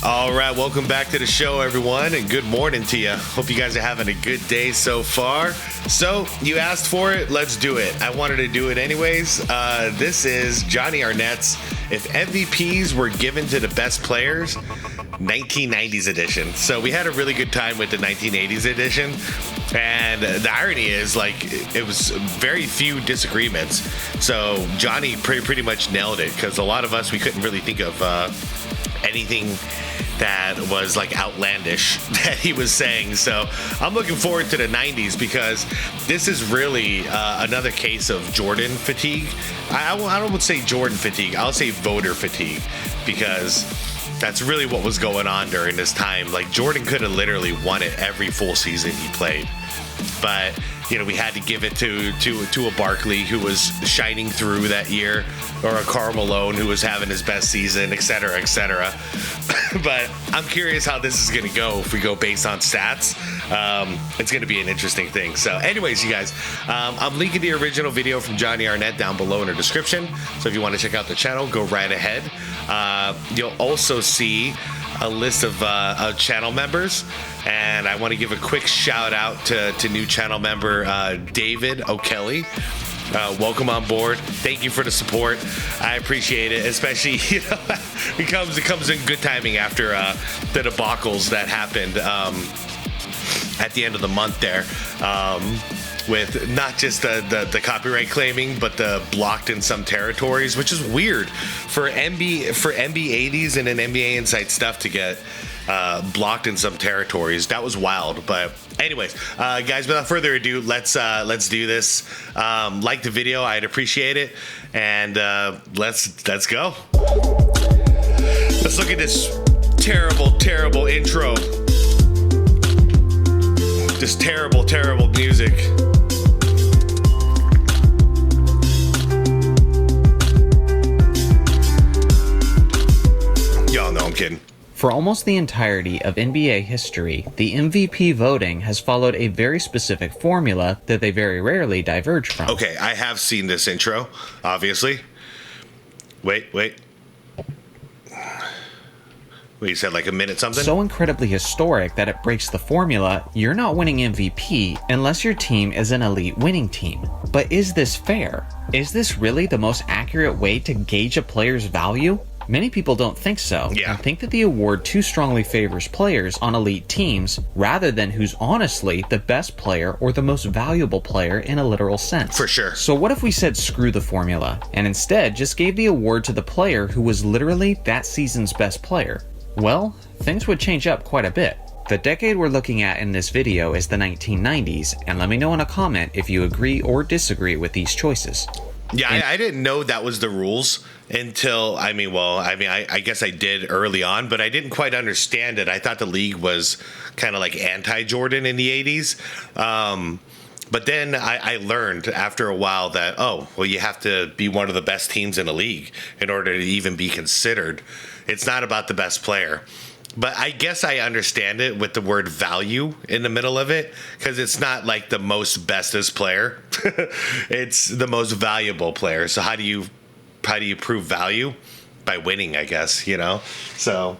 All right, welcome back to the show, everyone, and good morning to you. Hope you guys are having a good day so far. So, you asked for it, let's do it. I wanted to do it anyways. This is Johnny Arnett's If MVPs Were Given to the Best Players, 1990s edition. So, we had a really good time with the 1980s edition, and the irony is, like, it was very few disagreements. So, Johnny pretty much nailed it, because a lot of us, we couldn't really think of anything that was like outlandish that he was saying. So I'm looking forward to the 90s because this is really another case of Jordan fatigue. I don't say Jordan fatigue, I'll say voter fatigue, because that's really what was going on during this time. Like, Jordan could have literally won it every full season he played, but you know, we had to give it to a Barkley who was shining through that year, or a Karl Malone who was having his best season, etc., etc. But I'm curious how this is going to go if we go based on stats. It's going to be an interesting thing. So anyways, you guys, I'm linking the original video from Johnny Arnett down below in the description. So if you want to check out the channel, go right ahead. You'll also see a list of channel members, and I want to give a quick shout out to new channel member David O'Kelly. Welcome on board. Thank you for the support. I appreciate it, especially, you know, it comes in good timing after the debacles that happened at the end of the month there, with not just the copyright claiming, but the blocked in some territories, which is weird for NBA80s and an NBA Insight stuff to get blocked in some territories. That was wild. But anyways, guys, without further ado, let's do this. Like the video, I'd appreciate it, and let's go. Let's look at this terrible intro. This terrible music. Y'all know I'm kidding. For almost the entirety of NBA history, the MVP voting has followed a very specific formula that they very rarely diverge from. Okay, I have seen this intro, obviously. Wait. You said like a minute something? So incredibly historic that it breaks the formula. You're not winning MVP unless your team is an elite winning team. But is this fair? Is this really the most accurate way to gauge a player's value? Many people don't think so, and think that the award too strongly favors players on elite teams rather than who's honestly the best player or the most valuable player in a literal sense. For sure. So what if we said screw the formula and instead just gave the award to the player who was literally that season's best player? Well, things would change up quite a bit. The decade we're looking at in this video is the 1990s, and let me know in a comment if you agree or disagree with these choices. Yeah, I didn't know that was the rules until, I guess I did early on, but I didn't quite understand it. I thought the league was kind of like anti-Jordan in the 80s. But then I learned after a while that, you have to be one of the best teams in the league in order to even be considered. It's not about the best player. But I guess I understand it with the word value in the middle of it, because it's not like the most bestest player. It's the most valuable player. So how do you prove value? By winning, I guess, you know? So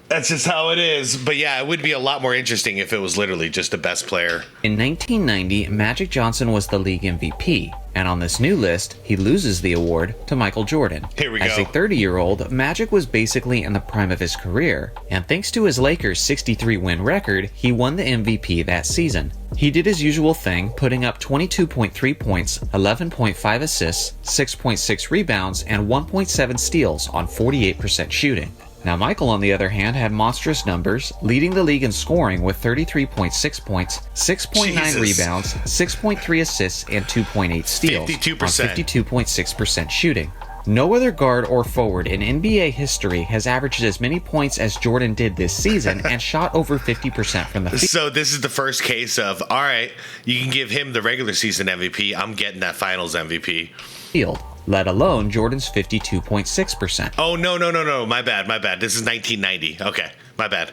that's just how it is. But yeah, it would be a lot more interesting if it was literally just the best player. In 1990, Magic Johnson was the league MVP. And on this new list, he loses the award to Michael Jordan. Here we go. As a 30-year-old, Magic was basically in the prime of his career, and thanks to his Lakers' 63-win record, he won the MVP that season. He did his usual thing, putting up 22.3 points, 11.5 assists, 6.6 rebounds, and 1.7 steals on 48% shooting. Now, Michael, on the other hand, had monstrous numbers, leading the league in scoring with 33.6 points, 6.9 rebounds, 6.3 assists, and 2.8 steals 52%. on 52.6% shooting. No other guard or forward in NBA history has averaged as many points as Jordan did this season and shot over 50% from the field. So this is the first case of, all right, you can give him the regular season MVP. I'm getting that finals MVP. Let alone Jordan's 52.6%. Oh, no. My bad. This is 1990. Okay, my bad.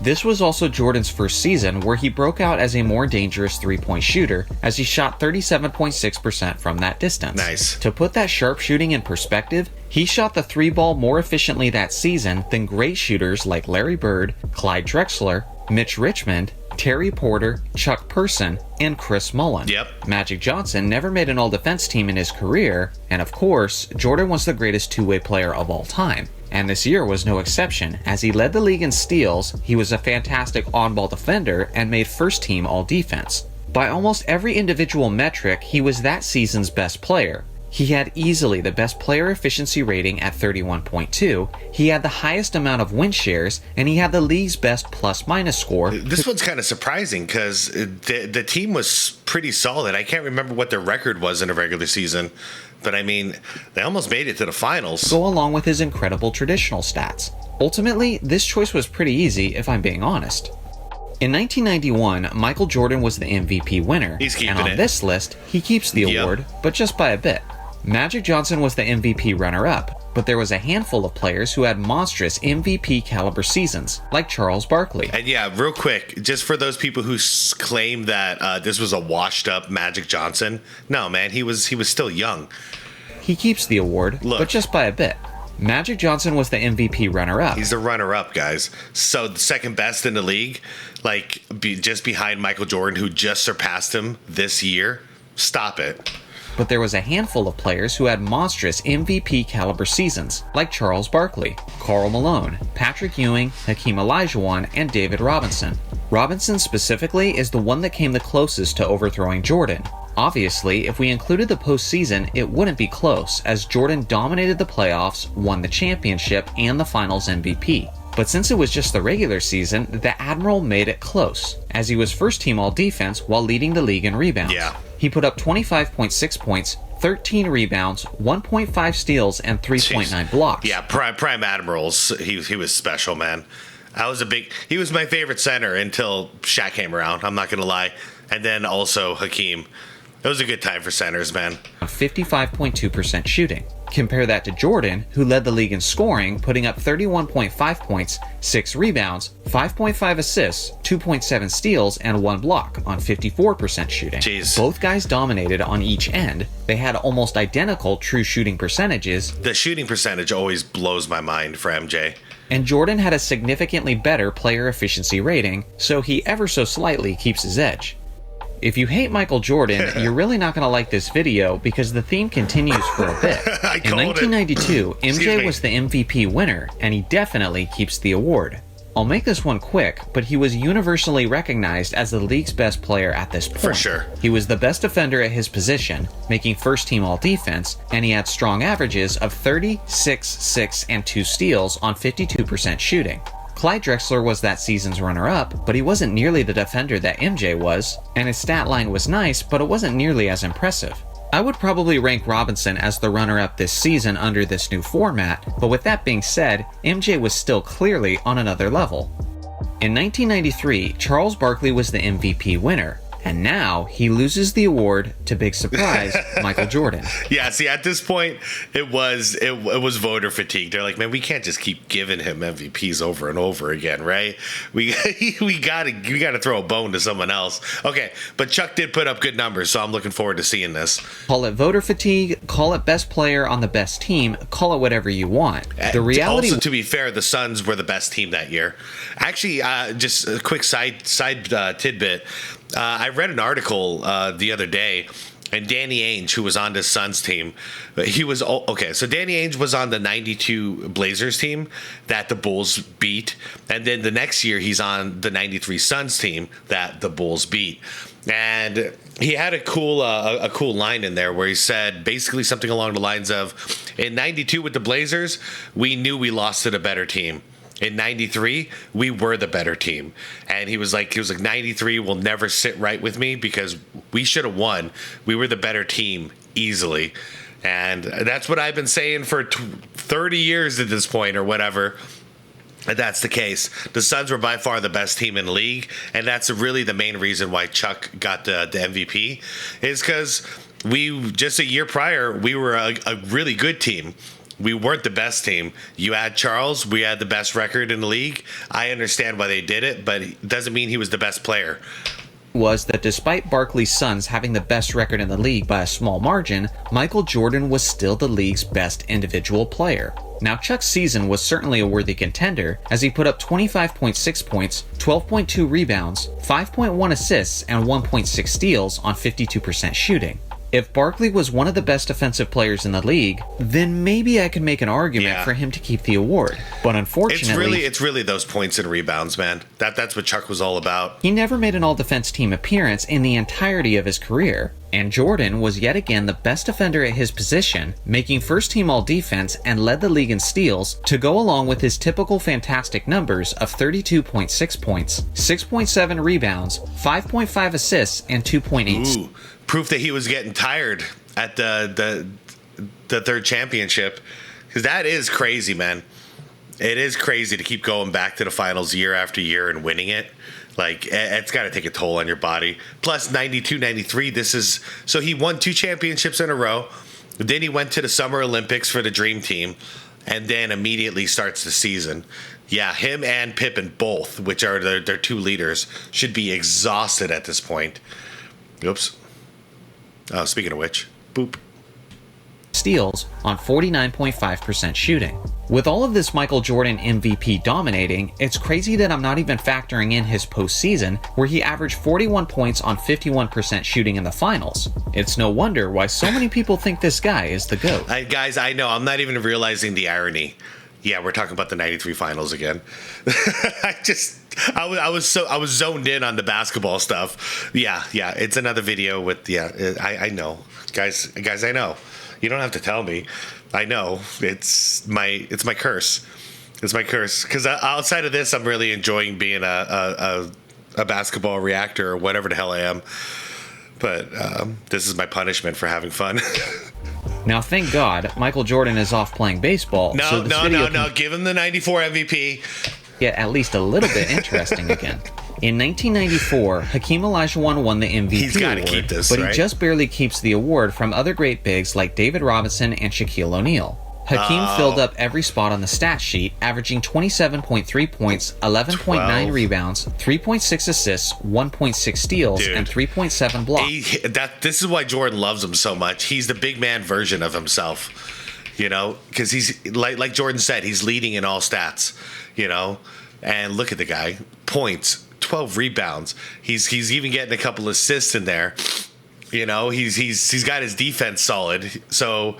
This was also Jordan's first season where he broke out as a more dangerous three-point shooter as he shot 37.6% from that distance. Nice. To put that sharpshooting in perspective, he shot the three ball more efficiently that season than great shooters like Larry Bird, Clyde Drexler, Mitch Richmond, Terry Porter, Chuck Person, and Chris Mullin. Yep. Magic Johnson never made an all-defense team in his career, and of course, Jordan was the greatest two-way player of all time. And this year was no exception, as he led the league in steals, he was a fantastic on-ball defender, and made first-team all-defense. By almost every individual metric, he was that season's best player. He had easily the best player efficiency rating at 31.2, he had the highest amount of win shares, and he had the league's best plus-minus score. This one's kind of surprising because the team was pretty solid. I can't remember what their record was in a regular season, but I mean, they almost made it to the finals. Go along with his incredible traditional stats. Ultimately, this choice was pretty easy, if I'm being honest. In 1991, Michael Jordan was the MVP winner, He's keeping and on it. this list, he keeps the award, but just by a bit. Magic Johnson was the MVP runner-up, but there was a handful of players who had monstrous MVP caliber seasons, like Charles Barkley. And yeah, real quick, just for those people who claim that this was a washed-up Magic Johnson, no, man, he was still young. He keeps the award, but just by a bit. Magic Johnson was the MVP runner-up. He's the runner-up, guys. So the second best in the league, like just behind Michael Jordan, who just surpassed him this year. Stop it. But there was a handful of players who had monstrous MVP caliber seasons, like Charles Barkley, Karl Malone, Patrick Ewing, Hakeem Olajuwon, and David Robinson. Robinson specifically is the one that came the closest to overthrowing Jordan. Obviously, if we included the postseason, it wouldn't be close, as Jordan dominated the playoffs, won the championship, and the finals MVP. But since it was just the regular season, the Admiral made it close, as he was first team all-defense while leading the league in rebounds. Yeah. He put up 25.6 points, 13 rebounds, 1.5 steals, and 3.9 blocks. Yeah, prime Admirals. He was special, man. He was my favorite center until Shaq came around. I'm not gonna lie, and then also Hakeem. It was a good time for centers, man. 55.2% shooting. Compare that to Jordan, who led the league in scoring, putting up 31.5 points, 6 rebounds, 5.5 assists, 2.7 steals, and 1 block on 54% shooting. Jeez. Both guys dominated on each end. They had almost identical true shooting percentages. The shooting percentage always blows my mind for MJ. And Jordan had a significantly better player efficiency rating, so he ever so slightly keeps his edge. If you hate Michael Jordan, you're really not going to like this video because the theme continues for a bit. In 1992, MJ was the MVP winner, and he definitely keeps the award. I'll make this one quick, but he was universally recognized as the league's best player at this point. For sure. He was the best defender at his position, making first team all defense, and he had strong averages of 30, 6, 6, and 2 steals on 52% shooting. Clyde Drexler was that season's runner-up, but he wasn't nearly the defender that MJ was, and his stat line was nice, but it wasn't nearly as impressive. I would probably rank Robinson as the runner-up this season under this new format, but with that being said, MJ was still clearly on another level. In 1993, Charles Barkley was the MVP winner, and now he loses the award to, big surprise, Michael Jordan. Yeah, see, at this point, it was voter fatigue. They're like, man, we can't just keep giving him MVPs over and over again, right? We gotta throw a bone to someone else. Okay, but Chuck did put up good numbers, so I'm looking forward to seeing this. Call it voter fatigue, call it best player on the best team, call it whatever you want. The reality. Also, to be fair, the Suns were the best team that year. Actually, just a quick side tidbit. I read an article the other day, and Danny Ainge, who was on the Suns team, he was okay. So Danny Ainge was on the '92 Blazers team that the Bulls beat, and then the next year he's on the '93 Suns team that the Bulls beat. And he had a cool line in there where he said basically something along the lines of, in '92 with the Blazers, we knew we lost to the better team. In '93, we were the better team. And he was like, '93 will never sit right with me because we should have won. We were the better team easily. And that's what I've been saying for 30 years at this point or whatever. And that's the case. The Suns were by far the best team in the league. And that's really the main reason why Chuck got the MVP, is because just a year prior, we were a really good team. We weren't the best team. You had Charles. We had the best record in the league. I understand why they did it, but it doesn't mean he was the best player. Was that despite Barkley's Suns having the best record in the league by a small margin, Michael Jordan was still the league's best individual player. Now, Chuck's season was certainly a worthy contender, as he put up 25.6 points, 12.2 rebounds, 5.1 assists, and 1.6 steals on 52% shooting. If Barkley was one of the best offensive players in the league, then maybe I could make an argument for him to keep the award. But unfortunately, it's really those points and rebounds, man. That's what Chuck was all about. He never made an all-defense team appearance in the entirety of his career, and Jordan was yet again the best defender at his position, making first-team all-defense and led the league in steals to go along with his typical fantastic numbers of 32.6 points, 6.7 rebounds, 5.5 assists, and 2.8. Ooh, proof that he was getting tired at the third championship, because that is crazy, man. It is crazy to keep going back to the finals year after year and winning it. Like, it's got to take a toll on your body. Plus 92, 93, so he won 2 championships in a row. Then he went to the Summer Olympics for the Dream Team, and then immediately starts the season. Yeah, him and Pippen both, which are their 2 leaders, should be exhausted at this point. Oops. Oh, speaking of which, boop. Steals on 49.5% shooting. With all of this Michael Jordan MVP dominating, it's crazy that I'm not even factoring in his postseason, where he averaged 41 points on 51% shooting in the finals. It's no wonder why so many people think this guy is the GOAT. Guys, I know, I'm not even realizing the irony. Yeah, we're talking about the 93 finals again. I was zoned in on the basketball stuff. Yeah, it's another video with, I know. Guys, I know. You don't have to tell me. I know. It's my curse. It's my curse. Because outside of this, I'm really enjoying being a basketball reactor or whatever the hell I am. But this is my punishment for having fun. Now, thank God, Michael Jordan is off playing baseball. No. Give him the 94 MVP. Get at least a little bit interesting again. In 1994, Hakeem Olajuwon won the MVP He's got to award, keep this, but right? he just barely keeps the award from other great bigs like David Robinson and Shaquille O'Neal. Hakeem filled up every spot on the stat sheet, averaging 27.3 points, 11.9 rebounds, 3.6 assists, 1.6 steals, and 3.7 blocks. This is why Jordan loves him so much. He's the big man version of himself, because he's like Jordan said, he's leading in all stats, and look at the guy, points, 12 rebounds. He's even getting a couple assists in there. He's got his defense solid, so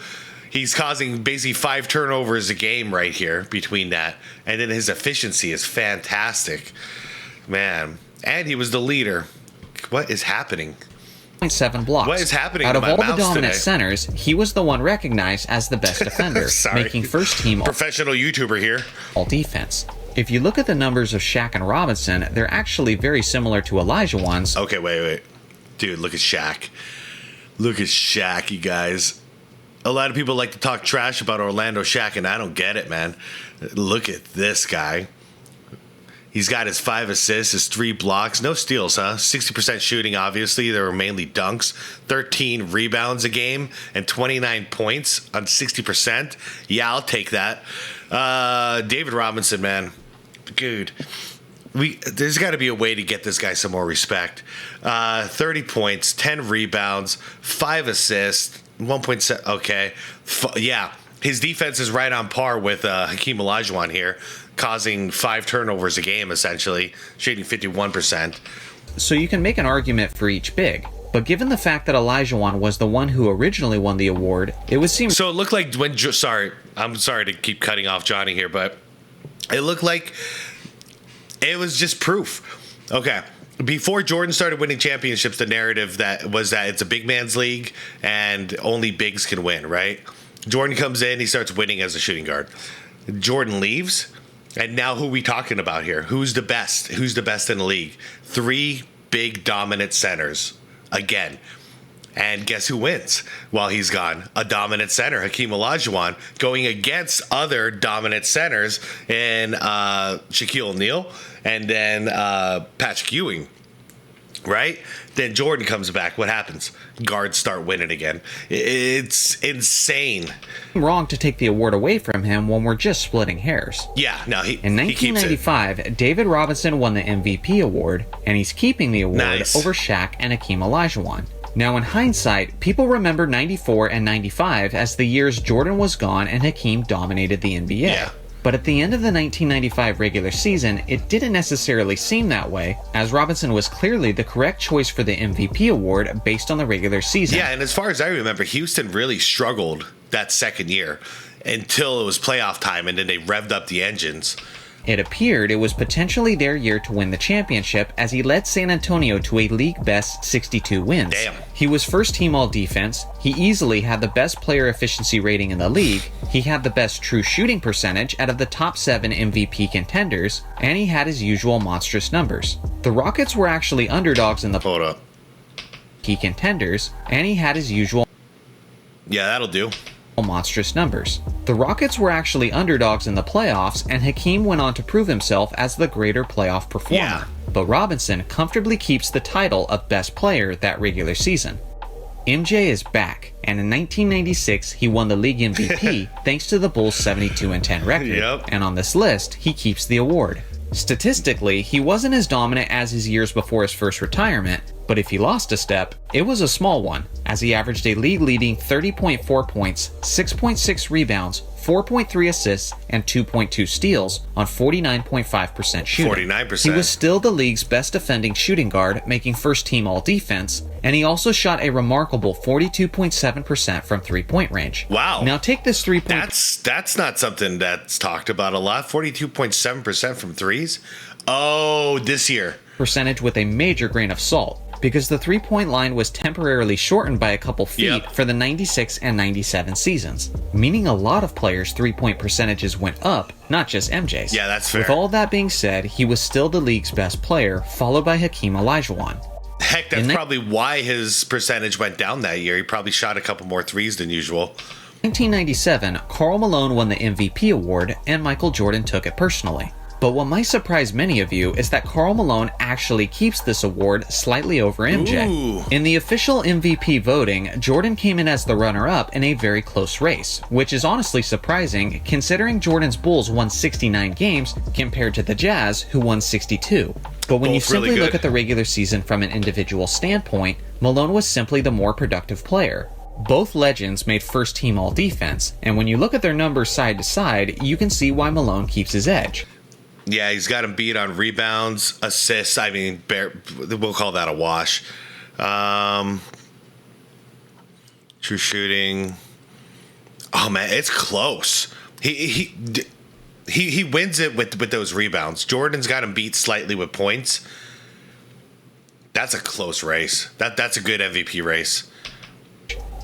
he's causing basically 5 turnovers a game right here between that. And then his efficiency is fantastic. Man. And he was the leader. What is happening? 7 blocks. What is happening Out to of my all the mouse dominant today? centers, he was the one recognized as the best defender, making first team professional YouTuber here. all defense. If you look at the numbers of Shaq and Robinson, they're actually very similar to Olajuwon's. Okay, wait. Dude, look at Shaq. Look at Shaq, you guys. A lot of people like to talk trash about Orlando Shaq, and I don't get it, man. Look at this guy. He's got his 5 assists, his 3 blocks, no steals, huh? 60% shooting, obviously. They were mainly dunks. 13 rebounds a game and 29 points on 60%. Yeah, I'll take that. David Robinson, man. Dude. There's got to be a way to get this guy some more respect. 30 points, 10 rebounds, 5 assists, 1.7. Okay. Yeah. His defense is right on par with Hakeem Olajuwon here, causing 5 turnovers a game, essentially, shooting 51%. So you can make an argument for each big. But given the fact that Olajuwon was the one who originally won the award, it would seem... So it looked like when... Sorry, I'm sorry to keep cutting off Johnny here, but it looked like it was just proof. Okay. Before Jordan started winning championships, the narrative that it's a big man's league and only bigs can win, right? Jordan comes in, he starts winning as a shooting guard. Jordan leaves, and now who are we talking about here? Who's the best? Who's the best in the league? 3 big dominant centers again. And guess who wins while he's gone? A dominant center, Hakeem Olajuwon, going against other dominant centers in Shaquille O'Neal and then Patrick Ewing. right? Then Jordan comes back. What happens? Guards start winning again. It's insane. Wrong to take the award away from him when we're just splitting hairs. Yeah, no, In 1995, David Robinson won the MVP award, and he's keeping the award over Shaq and Hakeem Olajuwon. Now, in hindsight, people remember 94 and 95 as the years Jordan was gone and Hakeem dominated the NBA. Yeah. But at the end of the 1995 regular season, it didn't necessarily seem that way, as Robinson was clearly the correct choice for the MVP award based on the regular season. Yeah, and as far as I remember, Houston really struggled that second year until it was playoff time, and then they revved up the engines. It appeared it was potentially their year to win the championship as he led San Antonio to a league-best 62 wins. Damn. He was first-team all-defense, he easily had the best player efficiency rating in the league, he had the best true shooting percentage out of the top 7 MVP contenders, and he had his usual monstrous numbers. The Rockets were actually underdogs in the Hold up. key contenders, and he had his usual Yeah, that'll do. monstrous numbers. The Rockets were actually underdogs in the playoffs, and Hakeem went on to prove himself as the greater playoff performer. Yeah. But Robinson comfortably keeps the title of best player that regular season. MJ is back, and in 1996 he won the league MVP thanks to the Bulls' 72-10 record. Yep. And on this list, he keeps the award. Statistically, he wasn't as dominant as his years before his first retirement, but if he lost a step, it was a small one, as he averaged a league-leading 30.4 points, 6.6 rebounds, 4.3 assists, and 2.2 steals on 49.5% shooting. 49%. He was still the league's best defending shooting guard, making first-team all-defense, and he also shot a remarkable 42.7% from three-point range. Wow. Now take this three-point... That's not something that's talked about a lot. 42.7% from threes. Oh, this year. ...percentage with a major grain of salt, because the three-point line was temporarily shortened by a couple feet for the 96 and 97 seasons, meaning a lot of players' three-point percentages went up, not just MJ's. Yeah, that's fair. With all that being said, he was still the league's best player, followed by Hakeem Olajuwon. Heck, that's probably why his percentage went down that year. He probably shot a couple more threes than usual. 1997, Karl Malone won the MVP award, and Michael Jordan took it personally. But what might surprise many of you is that Karl Malone actually keeps this award slightly over MJ. Ooh. In the official MVP voting, Jordan came in as the runner-up in a very close race, which is honestly surprising considering Jordan's Bulls won 69 games compared to the Jazz, who won 62. But when you simply look at the regular season from an individual standpoint, Malone was simply the more productive player. Both legends made first-team all-defense, and when you look at their numbers side to side, you can see why Malone keeps his edge. Yeah, he's got him beat on rebounds, assists. I mean, we'll call that a wash. True shooting. Oh man, it's close. He wins it with those rebounds. Jordan's got him beat slightly with points. That's a close race. That's a good MVP race.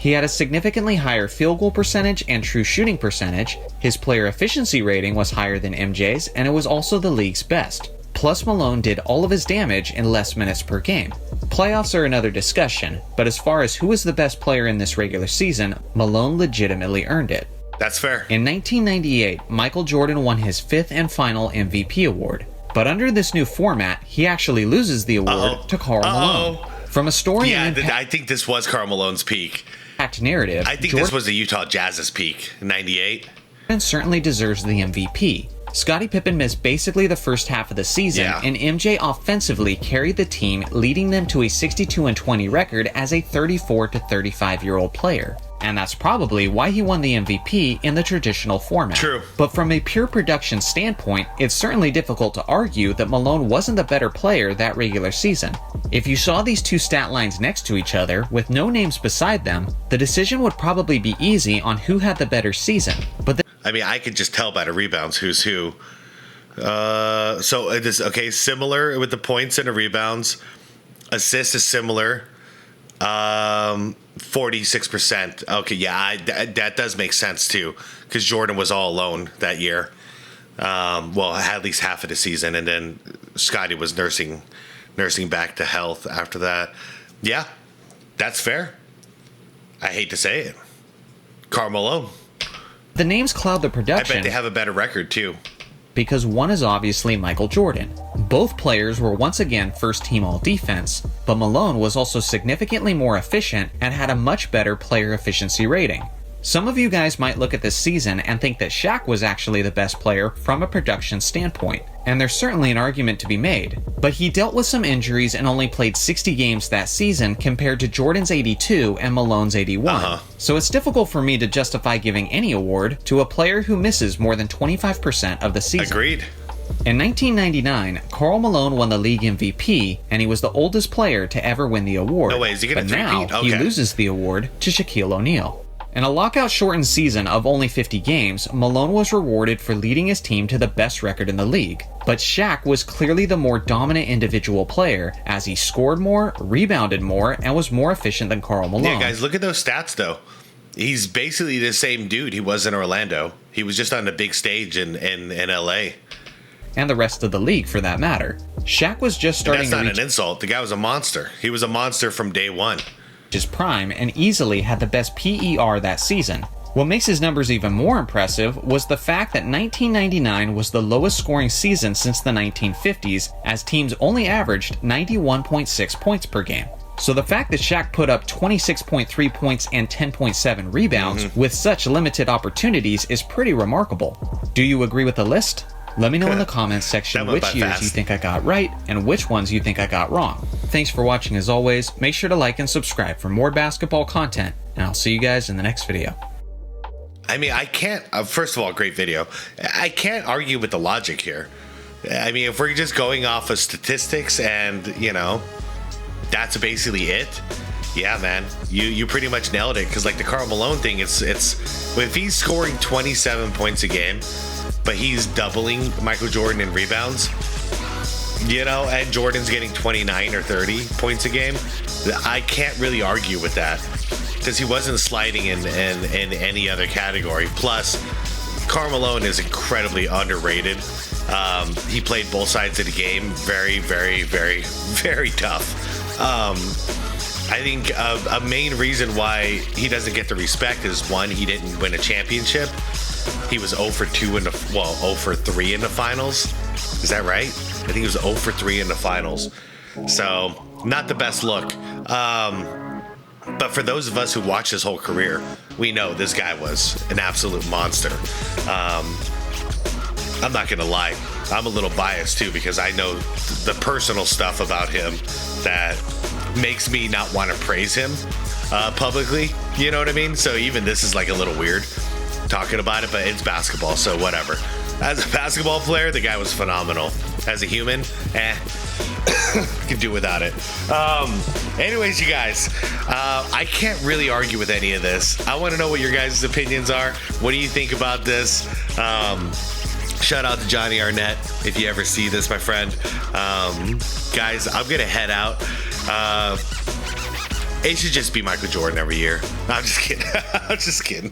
He had a significantly higher field goal percentage and true shooting percentage, his player efficiency rating was higher than MJ's, and it was also the league's best. Plus, Malone did all of his damage in less minutes per game. Playoffs are another discussion, but as far as who was the best player in this regular season, Malone legitimately earned it. That's fair. In 1998, Michael Jordan won his 5th and final MVP award. But under this new format, he actually loses the award to Karl Malone. From a story and I think this was Karl Malone's peak. Narrative, I think this was the Utah Jazz's peak, 98. Jordan certainly deserves the MVP. Scottie Pippen missed basically the first half of the season, and MJ offensively carried the team, leading them to a 62-20 record as a 34 to 35-year-old player. And that's probably why he won the MVP in the traditional format. True. But from a pure production standpoint, it's certainly difficult to argue that Malone wasn't the better player that regular season. If you saw these two stat lines next to each other, with no names beside them, the decision would probably be easy on who had the better season. But I mean, I could just tell by the rebounds who's who. So it is, okay, similar with the points and the rebounds. Assist is similar. 46%. Okay, yeah, that does make sense too, because Jordan was all alone that year. Well, at least half of the season, and then Scottie was nursing back to health after that. Yeah, that's fair. I hate to say it. Karl Malone. the names cloud the production. I bet they have a better record too. because one is obviously Michael Jordan. Both players were once again first team all defense, but Malone was also significantly more efficient and had a much better player efficiency rating. Some of you guys might look at this season and think that Shaq was actually the best player from a production standpoint, and there's certainly an argument to be made, but he dealt with some injuries and only played 60 games that season compared to Jordan's 82 and Malone's 81. So it's difficult for me to justify giving any award to a player who misses more than 25% of the season. Agreed. In 1999, Karl Malone won the league MVP, and he was the oldest player to ever win the award. No way, is he gonna but now three-peat? he Okay. loses the award to Shaquille O'Neal. In a lockout-shortened season of only 50 games, Malone was rewarded for leading his team to the best record in the league. But Shaq was clearly the more dominant individual player, as he scored more, rebounded more, and was more efficient than Karl Malone. Yeah, guys, look at those stats, though. He's basically the same dude he was in Orlando. He was just on the big stage in LA. And the rest of the league, for that matter. Shaq was just starting That's not to reach an insult. The guy was a monster. He was a monster from day one. his prime and easily had the best PER that season. What makes his numbers even more impressive was the fact that 1999 was the lowest scoring season since the 1950s, as teams only averaged 91.6 points per game. So the fact that Shaq put up 26.3 points and 10.7 rebounds with such limited opportunities is pretty remarkable. Do you agree with the list? Let me know in the comments section That went which by years fast. you think I got right and which ones you think I got wrong. Thanks for watching as always. Make sure to like and subscribe for more basketball content, and I'll see you guys in the next video. I mean, I can't. First of all, great video. I can't argue with the logic here. I mean, if we're just going off of statistics and, you know, that's basically it. Yeah, man, you pretty much nailed it. Because like the Karl Malone thing, it's if he's scoring 27 points a game, but he's doubling Michael Jordan in rebounds, you know, and Jordan's getting 29 or 30 points a game, I can't really argue with that. Because he wasn't sliding in any other category. Plus, Karl Malone is incredibly underrated. He played both sides of the game very, very, very, very tough. I think a main reason why he doesn't get the respect is, one, he didn't win a championship. He was 0 for 2 0 for 3 in the finals. Is that right? I think he was 0 for 3 in the finals. So, not the best look. But for those of us who watched his whole career, we know this guy was an absolute monster. I'm not going to lie. I'm a little biased too, because I know the personal stuff about him that makes me not want to praise him publicly. You know what I mean? So even this is like a little weird talking about it, but it's basketball, so whatever. As a basketball player, the guy was phenomenal. As a human, could do without it. Anyways, you guys, I can't really argue with any of this. I want to know what your guys' opinions are. What do you think about this? Shout out to Johnny Arnett if you ever see this, my friend. Guys, I'm gonna head out. It should just be Michael Jordan every year. I'm just kidding. I'm just kidding.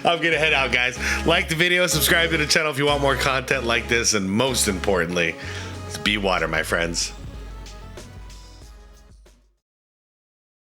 I'm gonna head out, guys. Like the video, subscribe to the channel if you want more content like this, and most importantly, be water, my friends.